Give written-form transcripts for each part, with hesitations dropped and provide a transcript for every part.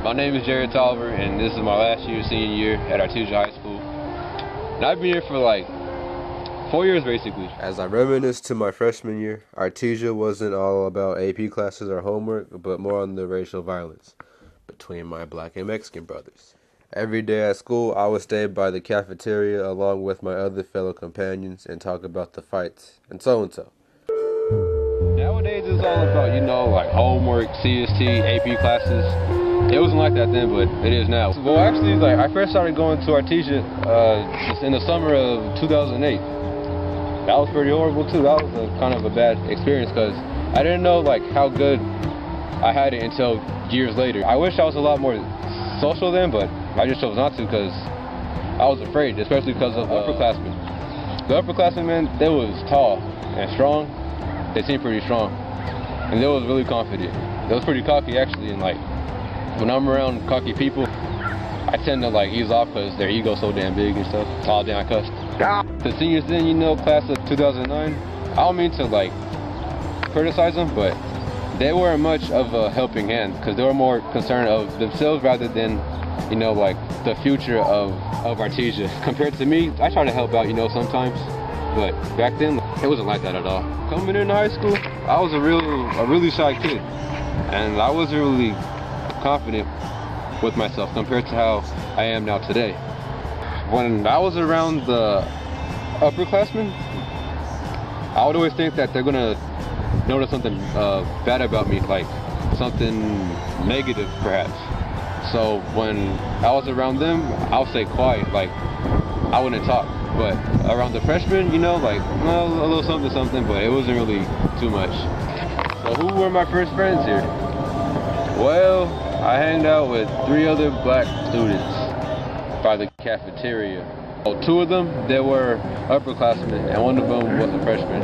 My name is Jared Tolliver, and this is my last year, senior year at Artesia High School. And I've been here for like 4 years basically. As I reminisce to my freshman year, Artesia wasn't all about AP classes or homework, but more on the racial violence between my black and Mexican brothers. Every day at school, I would stay by the cafeteria along with my other fellow companions and talk about the fights and so and so. Nowadays it's all about, like homework, CST, AP classes. It wasn't like that then, but it is now. Well, actually, I first started going to Artesia just in the summer of 2008. That was pretty horrible too. That was kind of a bad experience because I didn't know how good I had it until years later. I wish I was a lot more social then, but I just chose not to because I was afraid, especially because of the upperclassmen. The upperclassmen, man, they was tall and strong. They seemed pretty strong, and they was really confident. They was pretty cocky actually, and when I'm around cocky people, I tend to ease off because their ego's so damn big and stuff. Oh damn, I cussed. The seniors then, class of 2009, I don't mean to criticize them, but they weren't much of a helping hand because they were more concerned of themselves rather than, the future of Artesia. Compared to me, I try to help out, sometimes, but back then, it wasn't like that at all. Coming into high school, I was a really shy kid, and I wasn't really confident with myself compared to how I am now today. When I was around the upperclassmen, I would always think that they're gonna notice something bad about me, like something negative perhaps. So when I was around them, I would stay quiet, I wouldn't talk. But around the freshmen, a little something, but it wasn't really too much. So who were my first friends here? Well, I hanged out with 3 other black students by the cafeteria. So 2 of them, they were upperclassmen, and 1 of them was a freshman.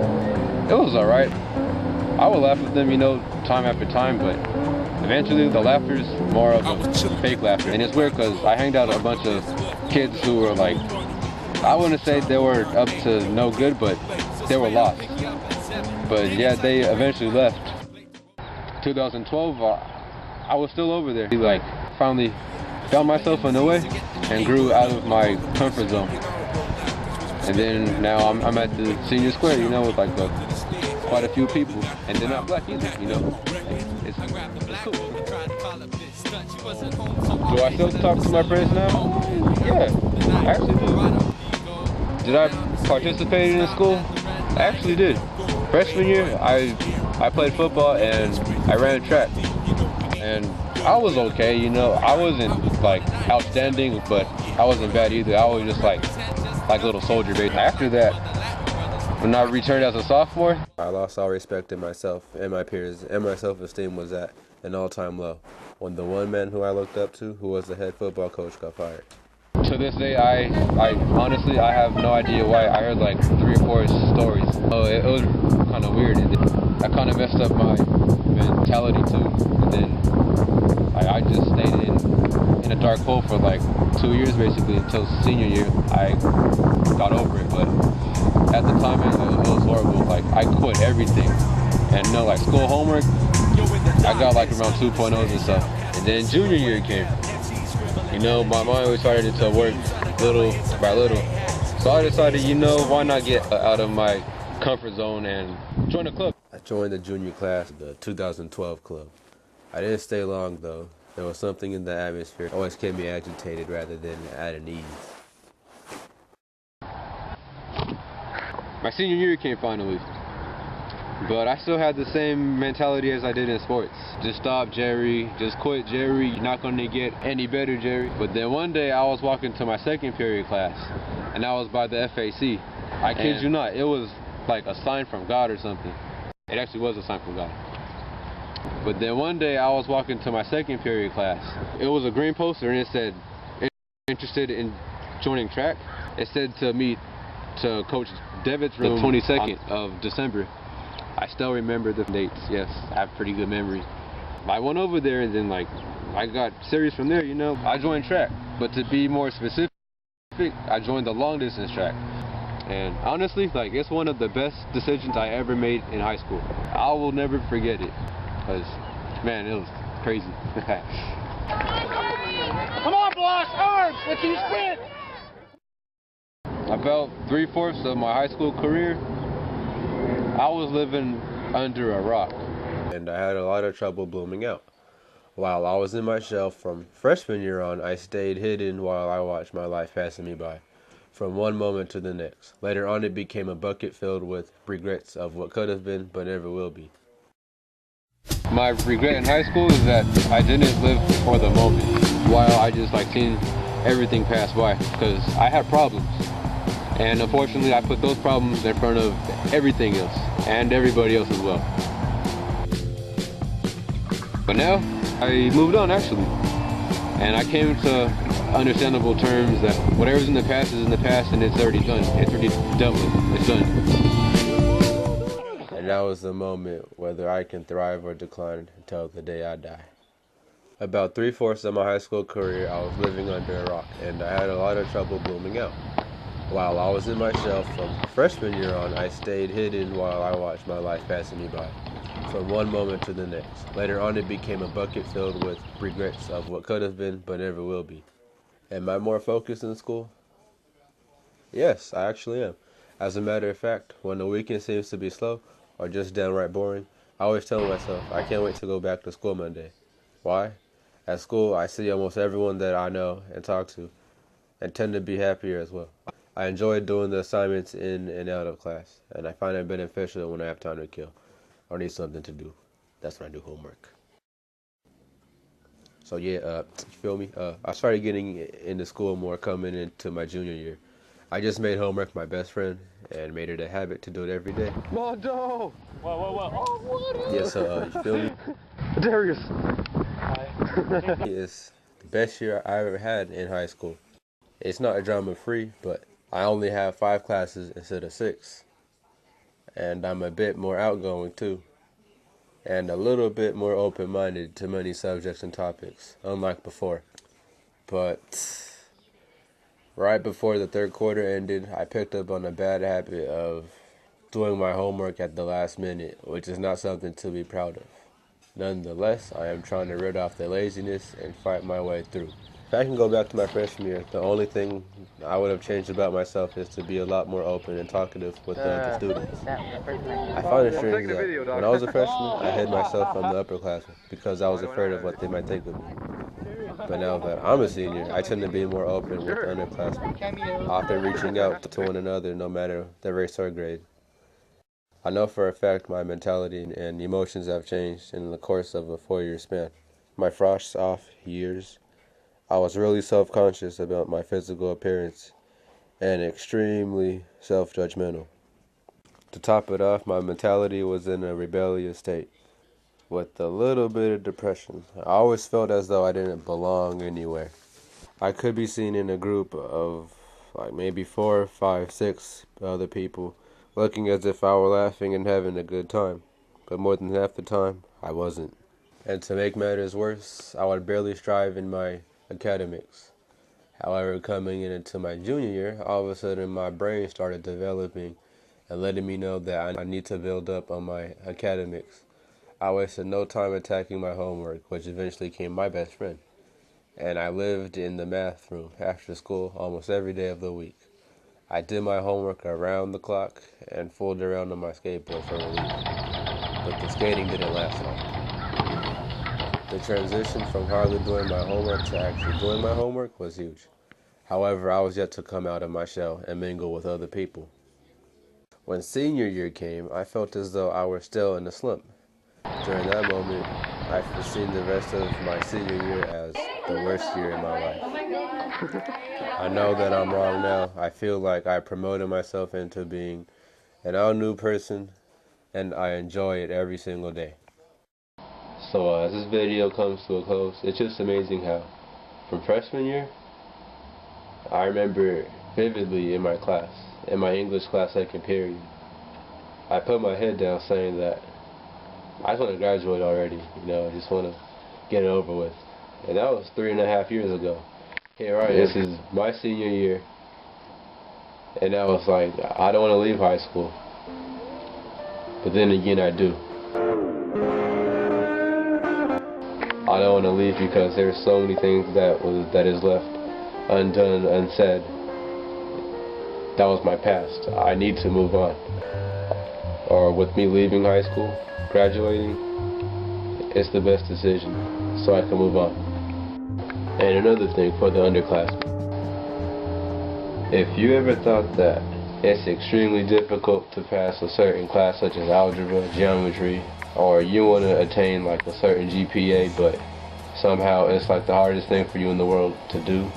It was alright. I would laugh with them, time after time, but eventually the laughter's more of a fake laughter. And it's weird because I hanged out with a bunch of kids who were I wouldn't say they were up to no good, but they were lost. But yeah, they eventually left. 2012, I was still over there. Finally found myself in a way and grew out of my comfort zone. And then now I'm at the senior square, with quite a few people, and they're not black either, It's cool. Do I still talk to my friends now? Yeah, I actually do. Did I participate in school? I actually did. Freshman year, I played football and I ran track. And I was okay, I wasn't outstanding, but I wasn't bad either. I was just like a little soldier, basically. After that, when I returned as a sophomore, I lost all respect in myself and my peers, and my self-esteem was at an all-time low when the one man who I looked up to, who was the head football coach, got fired. To this day, I honestly, I have no idea why. I heard 3 or 4 stories. Oh, it was kind of weird. I kind of messed up my mentality too. And then I just stayed in a dark hole for 2 years basically until senior year. I got over it, but at the time it was horrible. I quit everything, and school homework, I got around 2.0s and stuff. And then junior year came. My mind always started to work little by little. So I decided, why not get out of my comfort zone and join a club. I joined the junior class, the 2012 club. I didn't stay long though. There was something in the atmosphere that always kept me agitated rather than at an ease. My senior year came finally. But I still had the same mentality as I did in sports. Just stop, Jerry. Just quit, Jerry. You're not going to get any better, Jerry. But then one day I was walking to my second period class, and I was by the FAC. I kid you not, it was a sign from God or something. It actually was a sign from God. But then one day I was walking to my second period class. It was a green poster, and it said, interested in joining track. It said to meet to Coach Devitt's room the 22nd of December. I still remember the dates, yes, I have pretty good memory. I went over there and then I got serious from there, I joined track, but to be more specific, I joined the long distance track. And honestly, it's one of the best decisions I ever made in high school. I will never forget it, because man, it was crazy. Come on, Bloss, arms, let's use sprint. About 3/4 of my high school career, I was living under a rock. And I had a lot of trouble blooming out. While I was in my shell from freshman year on, I stayed hidden while I watched my life passing me by, from one moment to the next. Later on, it became a bucket filled with regrets of what could have been, but never will be. My regret in high school is that I didn't live for the moment, while I just seen everything pass by, because I had problems. And unfortunately, I put those problems in front of everything else, and everybody else as well. But now, I moved on actually, and I came to understandable terms that whatever's in the past is in the past, and it's already done. It's already dealt with. It's done. And that was the moment whether I can thrive or decline until the day I die. About 3/4 of my high school career, I was living under a rock, and I had a lot of trouble blooming out. While I was in my shell from freshman year on, I stayed hidden while I watched my life passing me by, from one moment to the next. Later on, it became a bucket filled with regrets of what could have been, but never will be. Am I more focused in school? Yes, I actually am. As a matter of fact, when the weekend seems to be slow or just downright boring, I always tell myself I can't wait to go back to school Monday. Why? At school, I see almost everyone that I know and talk to, and tend to be happier as well. I enjoy doing the assignments in and out of class, and I find it beneficial when I have time to kill or need something to do. That's when I do homework. So yeah, you feel me? I started getting into school more coming into my junior year. I just made homework my best friend and made it a habit to do it every day. Mondo! Whoa. Oh, what? Yeah, so you feel me? Darius! It's the best year I ever had in high school. It's not drama free, but I only have 5 classes instead of 6. And I'm a bit more outgoing too. And a little bit more open-minded to many subjects and topics, unlike before. But right before the third quarter ended, I picked up on a bad habit of doing my homework at the last minute, which is not something to be proud of. Nonetheless, I am trying to rid off the laziness and fight my way through. If I can go back to my freshman year, the only thing I would have changed about myself is to be a lot more open and talkative with the other students. I find it strange that when I was a freshman, I hid myself from the upperclassmen because I was afraid of what they might think of me. But now that I'm a senior, I tend to be more open with underclassmen, often reaching out to one another no matter the race or grade. I know for a fact my mentality and emotions have changed in the course of a 4-year span. My frost off years, I was really self-conscious about my physical appearance and extremely self-judgmental. To top it off, my mentality was in a rebellious state with a little bit of depression. I always felt as though I didn't belong anywhere. I could be seen in a group of maybe 4, 5, 6 other people looking as if I were laughing and having a good time, but more than half the time, I wasn't. And to make matters worse, I would barely strive in my academics. However, coming into my junior year, all of a sudden my brain started developing and letting me know that I need to build up on my academics. I wasted no time attacking my homework, which eventually became my best friend. And I lived in the math room after school almost every day of the week. I did my homework around the clock and fooled around on my skateboard for relief. But the skating didn't last long. The transition from hardly doing my homework to actually doing my homework was huge. However, I was yet to come out of my shell and mingle with other people. When senior year came, I felt as though I were still in a slump. During that moment, I foreseen the rest of my senior year as the worst year in my life. I know that I'm wrong now. I feel like I promoted myself into being an all-new person, and I enjoy it every single day. So as this video comes to a close, it's just amazing how, from freshman year, I remember vividly in my class, in my English class second period, I put my head down saying that I just want to graduate already, I just want to get it over with. And that was 3.5 years ago. Here I am, this is my senior year, and I was like, I don't want to leave high school. But then again, I do. I don't want to leave because there's so many things that is left undone, unsaid. That was my past. I need to move on. Or with me leaving high school, graduating, it's the best decision, so I can move on. And another thing for the underclassmen. If you ever thought that it's extremely difficult to pass a certain class such as algebra, geometry, or you want to attain like a certain GPA, but somehow it's like the hardest thing for you in the world to do,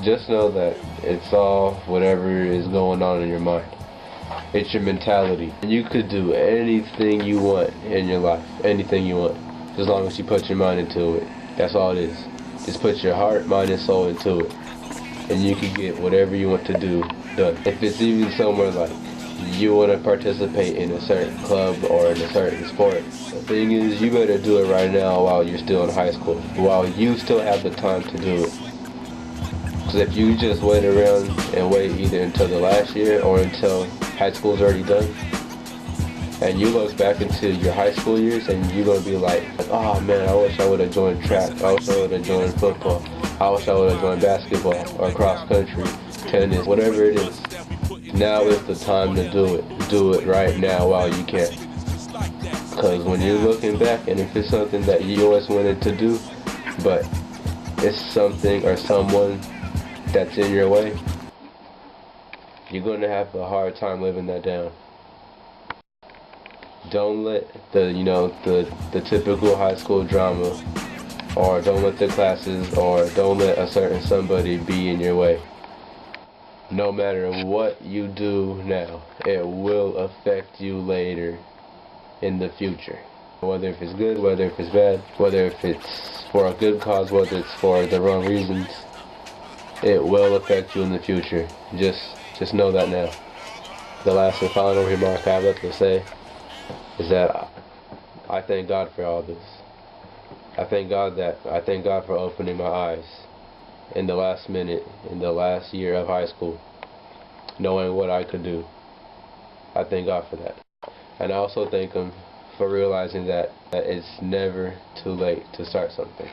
just know that it's all whatever is going on in your mind. It's your mentality. And you could do anything you want in your life, anything you want, as long as you put your mind into it. That's all it is. Just put your heart, mind, and soul into it, and you can get whatever you want to do done. If it's even somewhere like you want to participate in a certain club or in a certain sport, the thing is, you better do it right now while you're still in high school, while you still have the time to do it. Because if you just wait around and wait either until the last year or until high school's already done, and you look back into your high school years and you're going to be like, oh man, I wish I would have joined track, I wish I would have joined football, I wish I would have joined basketball or cross country, tennis, whatever it is. Now is the time to do it. Do it right now while you can. Because when you're looking back, and if it's something that you always wanted to do, but it's something or someone that's in your way, you're going to have a hard time living that down. Don't let the typical high school drama, or don't let the classes, or don't let a certain somebody be in your way. No matter what you do now, it will affect you later in the future. Whether if it's good, whether if it's bad, whether if it's for a good cause, whether it's for the wrong reasons, it will affect you in the future. Just know that now. The last and final remark I have left to say is that I thank God for all this. I thank God for opening my eyes in the last minute, in the last year of high school, knowing what I could do. I thank God for that. And I also thank Him for realizing that it's never too late to start something.